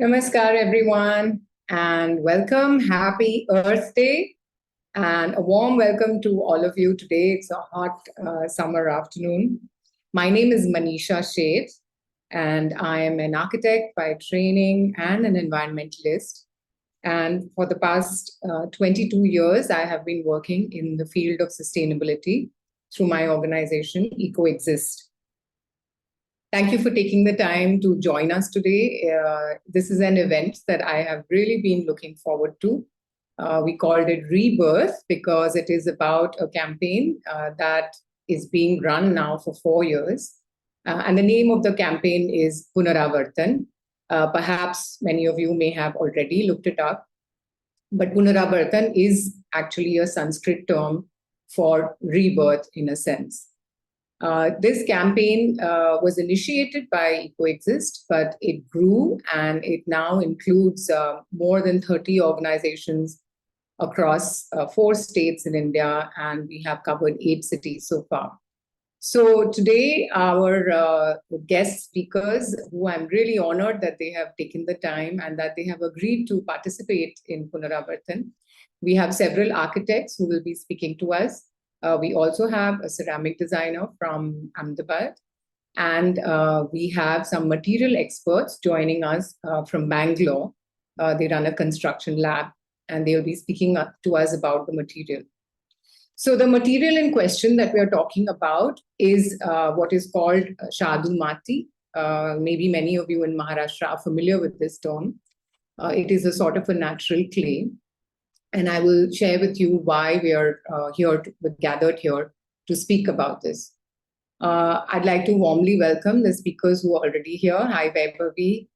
Namaskar, everyone, and welcome. Happy Earth Day, and a warm welcome to all of you today. It's a hot summer afternoon. My name is Manisha Sheth, and I am an architect by training and an environmentalist. And for the past 22 years, I have been working in the field of sustainability through my organization, eCoexist. Thank you for taking the time to join us today. This is an event that I have really been looking forward to. We called it REBEARTH because it is about a campaign that is being run now for 4 years. And the name of the campaign is Punaravartan. Perhaps many of you may have already looked it up. But Punaravartan is actually a Sanskrit term for rebirth in a sense. This campaign was initiated by eCoexist, but it grew and it now includes more than 30 organizations across 4 states in India, and we have covered 8 cities so far. So today, our guest speakers, who I'm really honored that they have taken the time and that they have agreed to participate in Punaravartan. We have several architects who will be speaking to us. We also have a ceramic designer from Ahmedabad, and we have some material experts joining us from Bangalore. They run a construction lab, and they'll be speaking to us about the material. So the material in question that we are talking about is what is called Shaadu Maati. Maybe many of you in Maharashtra are familiar with this term. It is a sort of a natural clay. And I will share with you why we are gathered here to speak about this. I'd like to warmly welcome the speakers who are already here. Hi, Vaibhavi,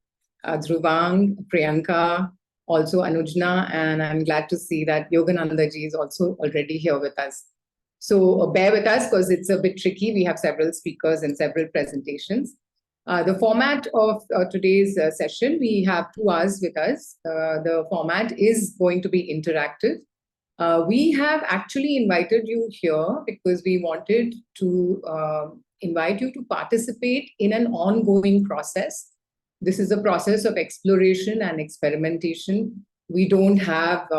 Dhruvang, Priyanka, also Anujna, and I'm glad to see that Yogananda ji is also already here with us. So bear with us because it's a bit tricky. We have several speakers and several presentations. The format of today's session, we have 2 hours with us. The format is going to be interactive. We have actually invited you here because we wanted to invite you to participate in an ongoing process. This is a process of exploration and experimentation. We don't have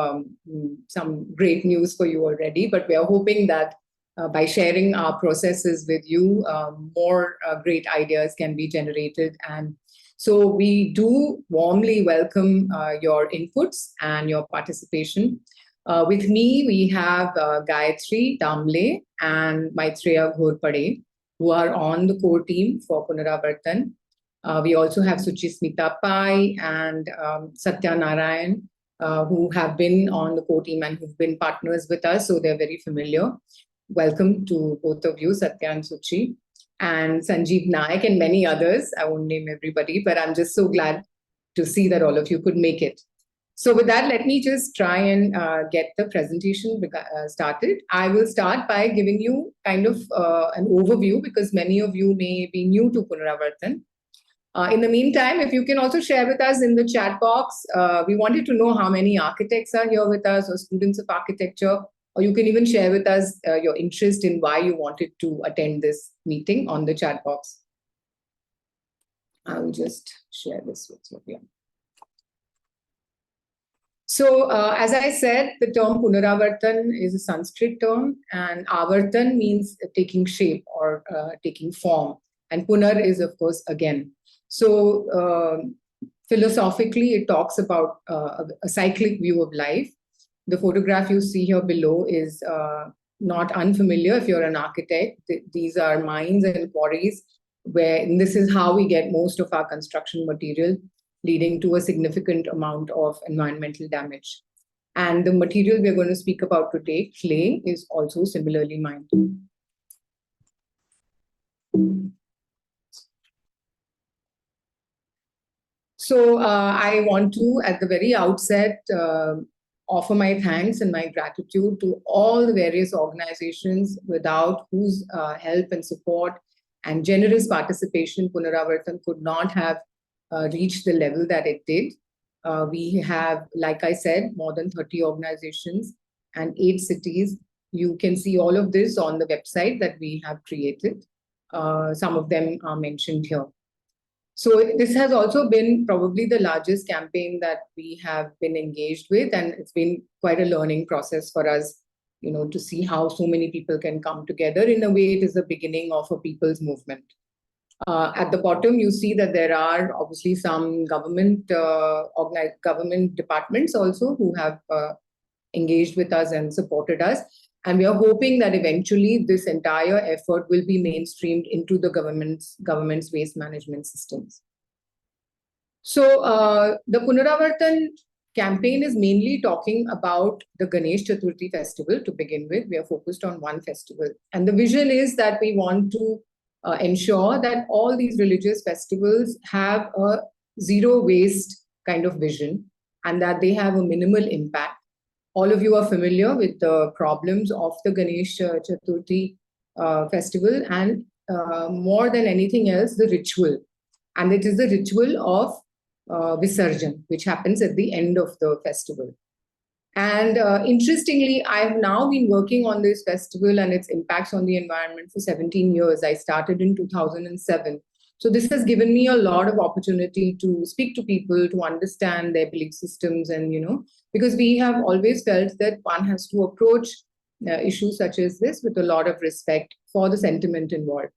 some great news for you already, but we are hoping that by sharing our processes with you, more great ideas can be generated. And so we do warmly welcome your inputs and your participation. With me, we have Gayatri Damle and Maitreya Ghorpade, who are on the core team for Punaravartan. We also have Suchismita Pai and Satya Narayan, who have been on the core team and who've been partners with us, so they're very familiar. Welcome to both of you, Satya and Suchi, and Sanjeev Naik and many others. I won't name everybody, but I'm just so glad to see that all of you could make it. So with that, let me just try and get the presentation started. I will start by giving you kind of an overview because many of you may be new to Punaravartan. In the meantime, if you can also share with us in the chat box, we wanted to know how many architects are here with us or students of architecture. Or you can even share with us your interest in why you wanted to attend this meeting on the chat box. I'll just share this with you here. So as I said, the term Punaravartan is a Sanskrit term, and Avartan means taking shape or taking form. And Punar is, of course, again. So philosophically, it talks about a cyclic view of life. The photograph you see here below is not unfamiliar if you're an architect. These are mines and quarries, and this is how we get most of our construction material, leading to a significant amount of environmental damage. And the material we're going to speak about today, clay, is also similarly mined. So I want to, at the very outset, offer my thanks and my gratitude to all the various organizations without whose help and support and generous participation Punaravartan could not have reached the level that it did. We have, like I said, more than 30 organizations and 8 cities. You can see all of this on the website that we have created. Some of them are mentioned here. So this has also been probably the largest campaign that we have been engaged with, and it's been quite a learning process for us, to see how so many people can come together. In a way, it is the beginning of a people's movement. At the bottom, you see that there are obviously some government departments also who have engaged with us and supported us. And we are hoping that eventually this entire effort will be mainstreamed into the government's waste management systems. So the Punaravartan campaign is mainly talking about the Ganesh Chaturthi festival to begin with. We are focused on one festival. And the vision is that we want to ensure that all these religious festivals have a zero waste kind of vision and that they have a minimal impact. All of you are familiar with the problems of the Ganesh Chaturthi festival and more than anything else, the ritual. And it is the ritual of visarjan, which happens at the end of the festival. And interestingly, I have now been working on this festival and its impacts on the environment for 17 years. I started in 2007. So this has given me a lot of opportunity to speak to people, to understand their belief systems, and, because we have always felt that one has to approach issues such as this with a lot of respect for the sentiment involved.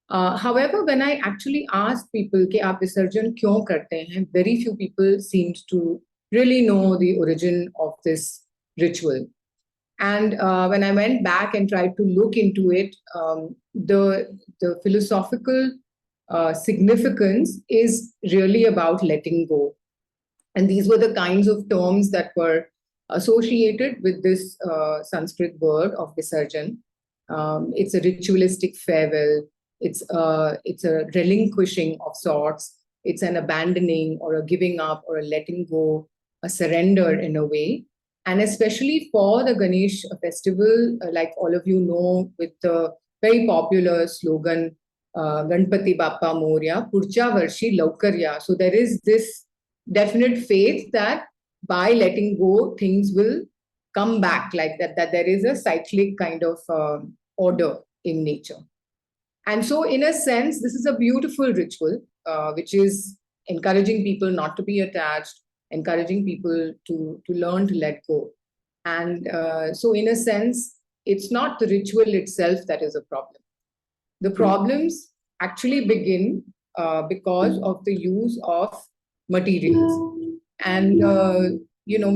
However, when I actually asked people, कि आप विसर्जन क्यों करते हैं, very few people seemed to really know the origin of this ritual. And when I went back and tried to look into it, the philosophical significance is really about letting go. And these were the kinds of terms that were associated with this Sanskrit word of visarjan. It's a ritualistic farewell. It's a relinquishing of sorts. It's an abandoning or a giving up or a letting go, a surrender in a way. And especially for the Ganesh festival, like all of you know, with the very popular slogan, Ganpati Bappa Moria, Purcha Varshi Laukarya. So there is this definite faith that by letting go, things will come back, like that there is a cyclic kind of order in nature. And so in a sense, this is a beautiful ritual, which is encouraging people not to be attached, encouraging people to learn to let go. And so in a sense, it's not the ritual itself that is a problem. The problems actually begin because of the use of materials. And,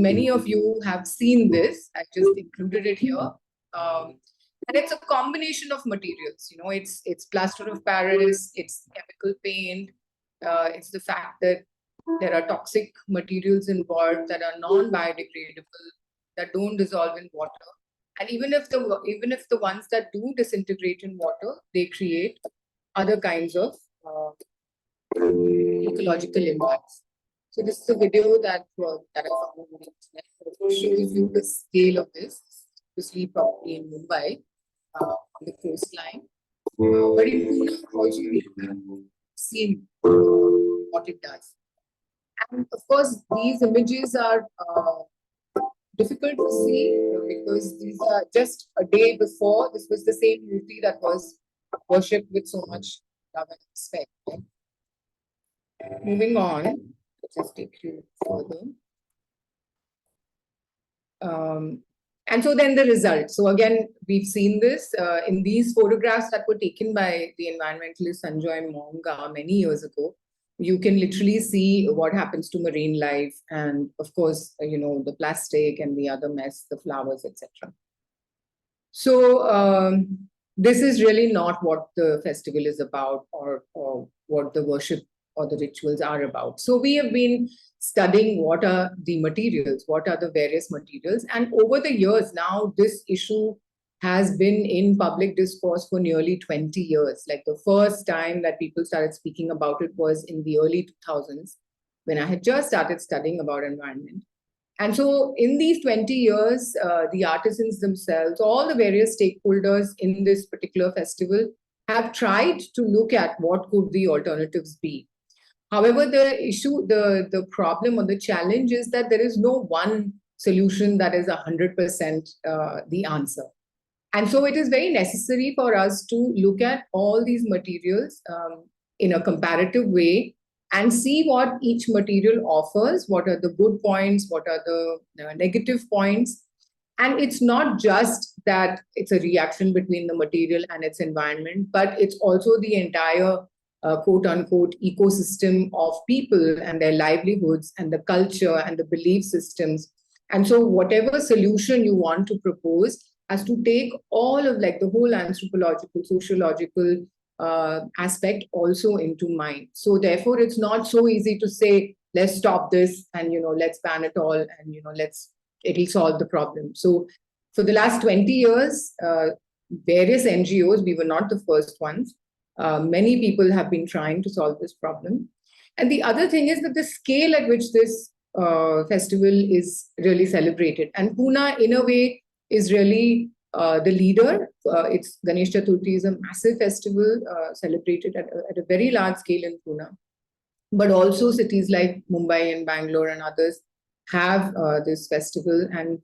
many of you have seen this. I just included it here. And it's a combination of materials. It's plaster of Paris, it's chemical paint, it's the fact that there are toxic materials involved that are non-biodegradable, that don't dissolve in water. And even if the ones that do disintegrate in water, they create other kinds of ecological impacts. So this is a video that I found on the internet. It shows you the scale of this. Obviously, probably in Mumbai, on the coastline. But in Pune, also we have seen what it does. And of course, these images are difficult to see because these are just a day before. This was the same Murti that was worshipped with so much love and respect. Moving on, let's just take you further. And so then the result. So again, we've seen this in these photographs that were taken by the environmentalist Sanjoy Monga many years ago. You can literally see what happens to marine life and, of course, the plastic and the other mess, the flowers, etc. So this is really not what the festival is about or what the worship or the rituals are about. So we have been studying what are the materials, what are the various materials. And over the years now, this issue has been in public discourse for nearly 20 years. Like the first time that people started speaking about it was in the early 2000s, when I had just started studying about environment. And so in these 20 years, the artisans themselves, all the various stakeholders in this particular festival have tried to look at what could the alternatives be. However, the issue, the problem or the challenge is that there is no one solution that is 100% the answer. And so it is very necessary for us to look at all these materials in a comparative way and see what each material offers, what are the good points, what are the negative points. And it's not just that it's a reaction between the material and its environment, but it's also the entire quote unquote ecosystem of people and their livelihoods and the culture and the belief systems. And so whatever solution you want to propose has to take all of like the whole anthropological, sociological aspect also into mind. So therefore, it's not so easy to say, let's stop this and, let's ban it all and, it'll solve the problem. So for the last 20 years, various NGOs, we were not the first ones. Many people have been trying to solve this problem. And the other thing is that the scale at which this festival is really celebrated. And Pune, in a way, is really the leader. It's Ganesh Chaturthi is a massive festival celebrated at a very large scale in Pune. But also cities like Mumbai and Bangalore and others have this festival, and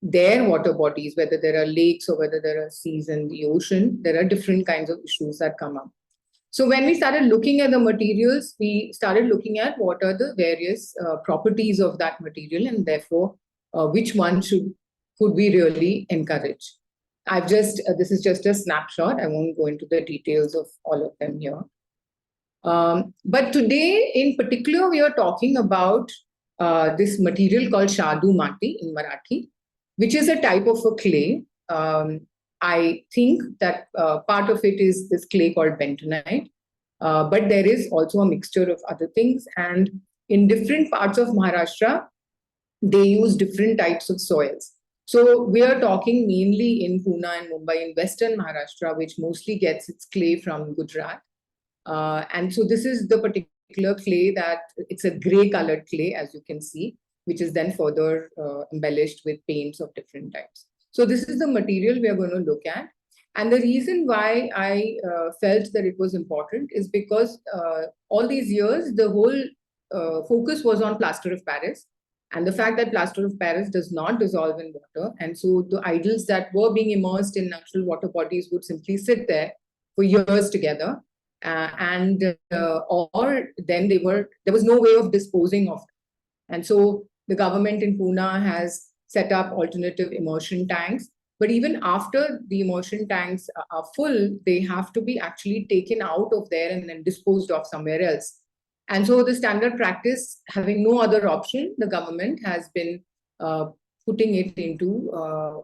their water bodies, whether there are lakes or whether there are seas in the ocean, there are different kinds of issues that come up. So when we started looking at the materials, we started looking at what are the various properties of that material, and therefore which one could we really encourage. This is just a snapshot. I won't go into the details of all of them here. But today in particular, we are talking about this material called Shaadu Maati in Marathi, which is a type of a clay. I think that part of it is this clay called bentonite, but there is also a mixture of other things. And in different parts of Maharashtra, they use different types of soils. So we are talking mainly in Pune and Mumbai in Western Maharashtra, which mostly gets its clay from Gujarat. And so this is the particular clay that it's a gray colored clay, as you can see, which is then further embellished with paints of different types. So this is the material we are going to look at. And the reason why I felt that it was important is because all these years, the whole focus was on plaster of Paris and the fact that plaster of Paris does not dissolve in water. And so the idols that were being immersed in natural water bodies would simply sit there for years together. Or then there was no way of disposing of them. And so the government in Pune has set up alternative immersion tanks. But even after the immersion tanks are full, they have to be actually taken out of there and then disposed of somewhere else. And so the standard practice, having no other option, the government has been putting it into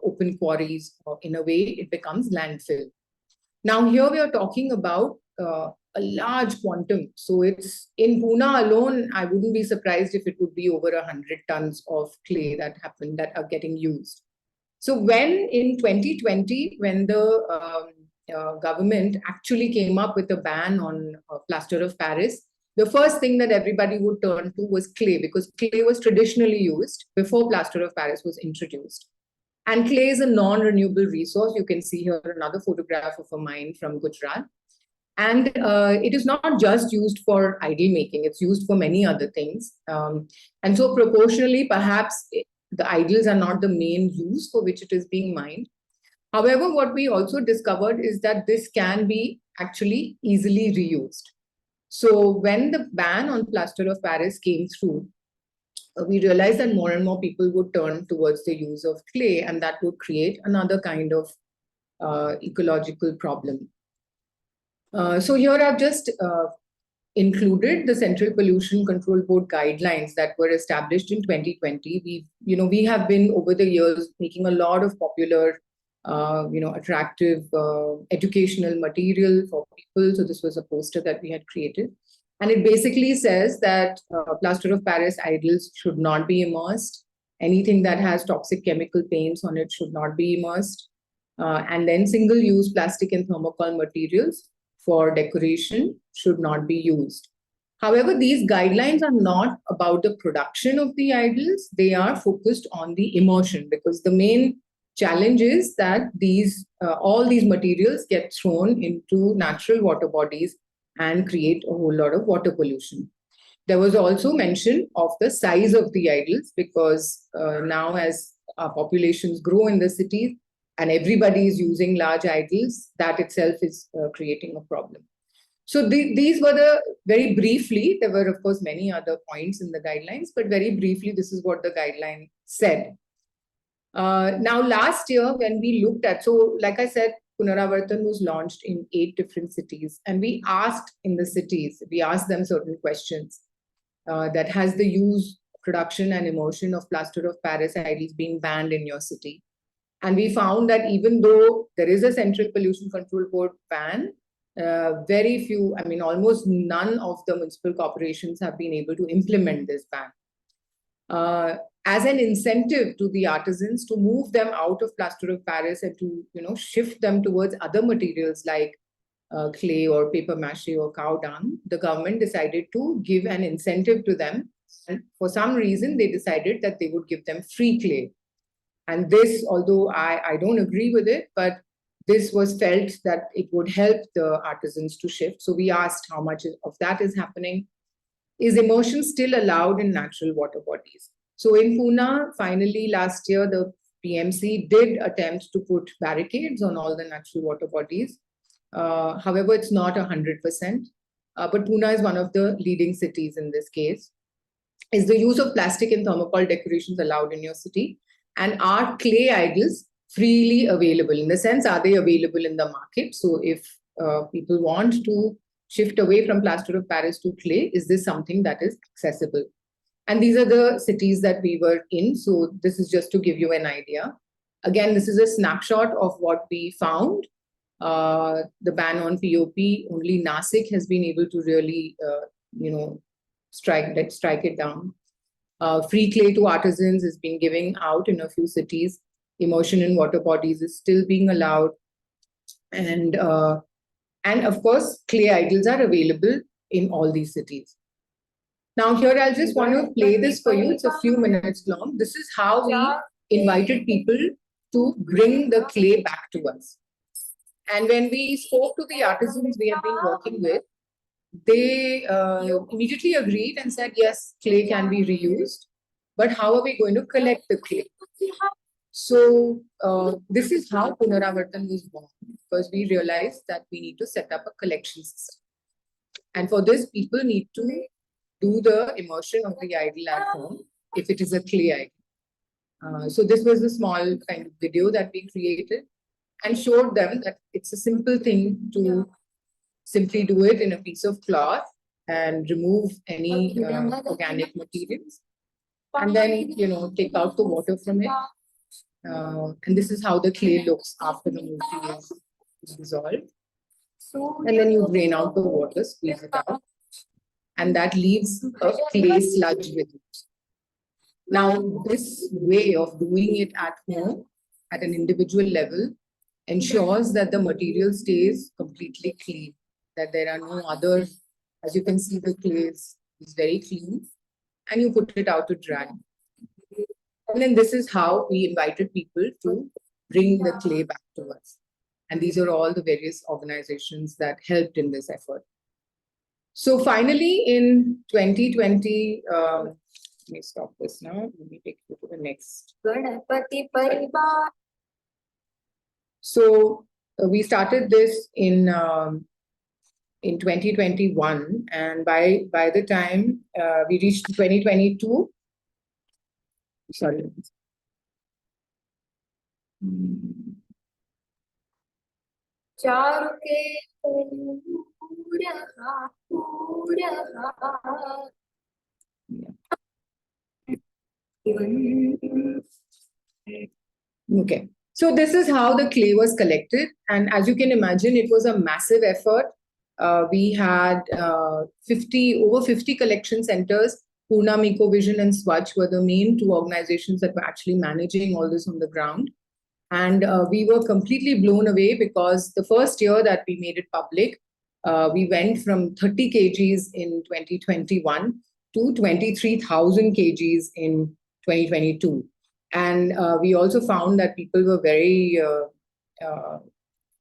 open quarries. In a way, it becomes landfill. Now, here we are talking about a large quantum. So it's in Pune alone, I wouldn't be surprised if it would be over 100 tons of clay that are getting used. So when in 2020, when the government actually came up with a ban on plaster of Paris, the first thing that everybody would turn to was clay, because clay was traditionally used before plaster of Paris was introduced. And clay is a non-renewable resource. You can see here another photograph of a mine from Gujarat. And it is not just used for idol making, it's used for many other things. And so proportionally, perhaps the idols are not the main use for which it is being mined. However, what we also discovered is that this can be actually easily reused. So when the ban on plaster of Paris came through, we realized that more and more people would turn towards the use of clay, and that would create another kind of ecological problem. So here I've just included the Central Pollution Control Board guidelines that were established in 2020. We have been over the years making a lot of popular, attractive educational material for people. So this was a poster that we had created. And it basically says that plaster of Paris idols should not be immersed. Anything that has toxic chemical paints on it should not be immersed. And then single-use plastic and thermocol materials for decoration should not be used. However, these guidelines are not about the production of the idols. They are focused on the immersion, because the main challenge is that all these materials get thrown into natural water bodies and create a whole lot of water pollution. There was also mention of the size of the idols, because now as our populations grow in the cities and everybody is using large idols, that itself is creating a problem. So these were the, very briefly, there were of course many other points in the guidelines, but very briefly, this is what the guideline said. Now, last year when we looked at, so like I said, Punaravartan was launched in 8 different cities, and we asked in the cities, we asked them certain questions that has the use, production and immersion of plaster of Paris idols being banned in your city. And we found that even though there is a Central Pollution Control Board ban, very few, I mean, almost none of the municipal corporations have been able to implement this ban. As an incentive to the artisans to move them out of plaster of Paris and to, shift them towards other materials like clay or paper mache or cow dung, the government decided to give an incentive to them. And for some reason, they decided that they would give them free clay. And this, although I don't agree with it, but this was felt that it would help the artisans to shift. So we asked how much of that is happening. Is immersion still allowed in natural water bodies? So in Pune, finally last year, the PMC did attempt to put barricades on all the natural water bodies. However, it's not 100%. But Pune is one of the leading cities in this case. Is the use of plastic and thermocol decorations allowed in your city? And are clay idols freely available? In the sense, are they available in the market? So if people want to shift away from plaster of Paris to clay, is this something that is accessible? And these are the cities that we were in. So this is just to give you an idea. Again, this is a snapshot of what we found. The ban on POP, only Nasik has been able to really, strike it down. Free clay to artisans is being given out in a few cities. Immersion in water bodies is still being allowed. And of course, clay idols are available in all these cities. Now here, I'll just want to play this for you. It's a few minutes long. This is how we invited people to bring the clay back to us. And when we spoke to the artisans we have been working with, they immediately agreed and said, yes, clay can be reused, but how are we going to collect the clay? So this is how Punaravartan was born, because we realized that we need to set up a collection system. And for this, people need to do the immersion of the idol at home, if it is a clay idol. So this was a small kind of video that we created and showed them that it's a simple thing to simply do it in a piece of cloth and remove any organic materials. And then, take out the water from it. And this is how the clay looks after the murti is dissolved. And then you drain out the water, squeeze it out. And that leaves a clay sludge with it. Now, this way of doing it at home, at an individual level, ensures that the material stays completely clean, that there are no other, as you can see, the clay is very clean, and you put it out to dry. And then this is how we invited people to bring the clay back to us. And these are all the various organizations that helped in this effort. So finally, in 2020, let me stop this now. Let me take you to the next. So we started this in 2021, and by the time we reached 2022, sorry. Okay, so this is how the clay was collected, and as you can imagine, it was a massive effort. We had over 50 collection centers. Poonam Ecovision and Swachh were the main two organizations that were actually managing all this on the ground. And we were completely blown away, because the first year that we made it public, we went from 30 kgs in 2021 to 23,000 kgs in 2022. And we also found that people were very,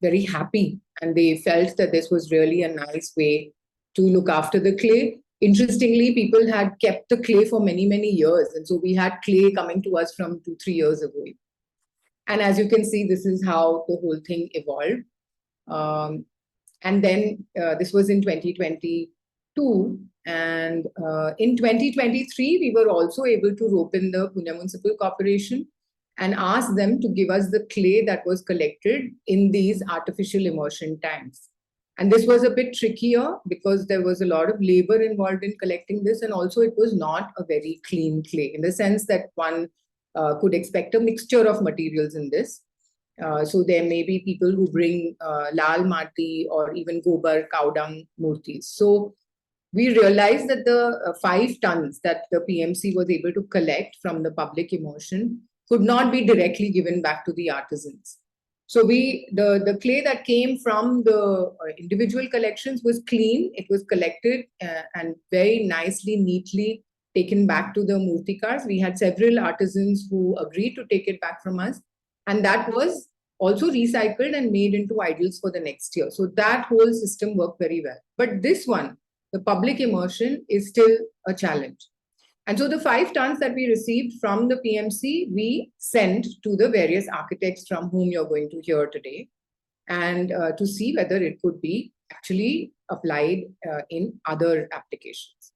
very happy, and they felt that this was really a nice way to look after the clay. Interestingly, people had kept the clay for many, many years. And so we had clay coming to us from 2-3 years ago. And as you can see, this is how the whole thing evolved. And then this was in 2022. And in 2023, we were also able to rope in the Pune Municipal Corporation and ask them to give us the clay that was collected in these artificial immersion tanks. And this was a bit trickier because there was a lot of labor involved in collecting this. And also it was not a very clean clay in the sense that one could expect a mixture of materials in this. So there may be people who bring lal mati or even gobar, cow dung murtis. So we realized that the 5 tons that the PMC was able to collect from the public immersion could not be directly given back to the artisans. So the clay that came from the individual collections was clean. It was collected and very nicely, neatly taken back to the murtikars. We had several artisans who agreed to take it back from us. And that was also recycled and made into idols for the next year. So that whole system worked very well. But this one, the public immersion, is still a challenge. And so the 5 tons that we received from the PMC, we sent to the various architects from whom you're going to hear today, and to see whether it could be actually applied in other applications.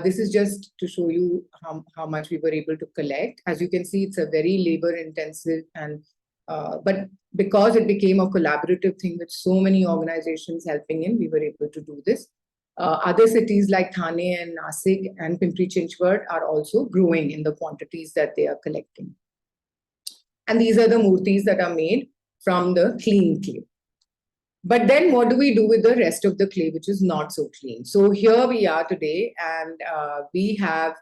This is just to show you how much we were able to collect. As you can see, it's a very labor intensive, and but because it became a collaborative thing with so many organizations helping in, we were able to do this. Other cities like Thane and Nasik and Pimpri Chinchwad are also growing in the quantities that they are collecting. And these are the murtis that are made from the clean clay. But then what do we do with the rest of the clay, which is not so clean? So here we are today, and we have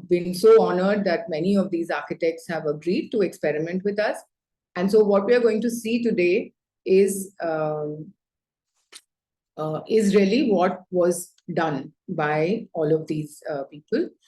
been so honored that many of these architects have agreed to experiment with us. And so what we are going to see today is really what was done by all of these people.